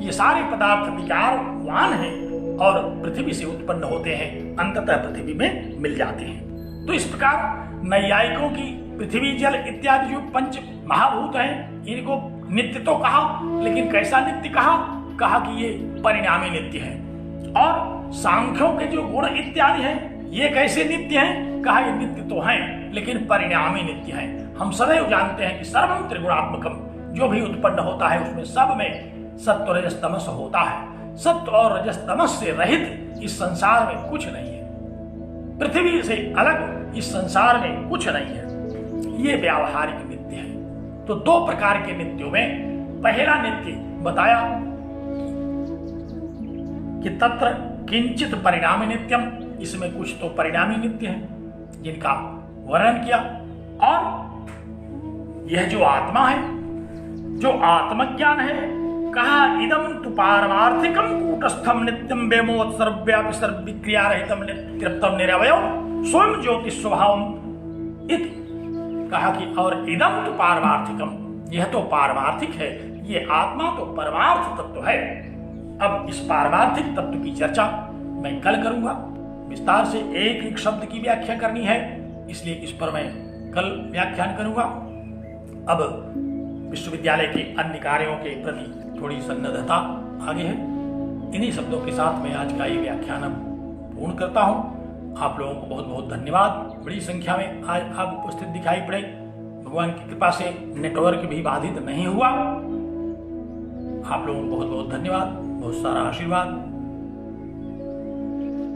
S2: ये सारे पदार्थ विकारवान हैं और पृथ्वी से उत्पन्न होते हैं, अंततः पृथ्वी में मिल जाते हैं। तो इस प्रकार नैयायिकों की पृथ्वी जल इत्यादि जो पंच महाभूत हैं, इनको नित्य तो कहा, लेकिन कैसा नित्य कहा? कहा कि ये परिणामी नित्य है। और सांख्यों के जो गुण इत्यादि हैं, ये कैसे नित्य हैं? कहा ये नित्य तो हैं, लेकिन परिणामी नित्य हैं। हम सदैव जानते हैं कि सर्वम त्रिगुणात्मकम, जो भी उत्पन्न होता है उसमें सब में सत्व रजस तमस होता है। सत्व और रजस तमस से रहित इस संसार में कुछ नहीं है, पृथ्वी से अलग इस संसार में कुछ नहीं है। ये व्यावहारिक नित्य है। तो दो प्रकार के नित्यों में पहला नित्य बताया कि तत्र किंचित परिणामी नित्यम, इसमें कुछ तो परिणामी नित्य है जिनका वर्णन किया। और यह जो आत्मा है, जो आत्मज्ञान है, कहा इदम तु पारमार्थिकम कूटस्थम नित्यम वेमोत्सर्व्यापि सर्वविक्रिया रहितम नित्यम निरवयव स्वयं ज्योति स्वभावम इति। कहा कि और इदम तो पारमार्थिकम, यह तो पारमार्थिक है, ये आत्मा तो परमार्थ तत्व है। अब इस पारमार्थिक तत्व की चर्चा मैं कल करूंगा, विस्तार से एक एक शब्द की व्याख्या करनी है, इसलिए इस पर मैं कल व्याख्यान करूंगा। अब विश्वविद्यालय के अन्य कार्यों के प्रति थोड़ी सन्नद्धता आगे है। इन्हीं शब्दों के साथ मैं आज का ये व्याख्यान अब पूर्ण करता हूँ। आप लोगों को बहुत बहुत धन्यवाद। बड़ी संख्या में आज आप उपस्थित दिखाई पड़े। भगवान की कृपा से नेटवर्क भी बाधित नहीं हुआ। आप लोगों को बहुत बहुत धन्यवाद, बहुत सारा आशीर्वाद।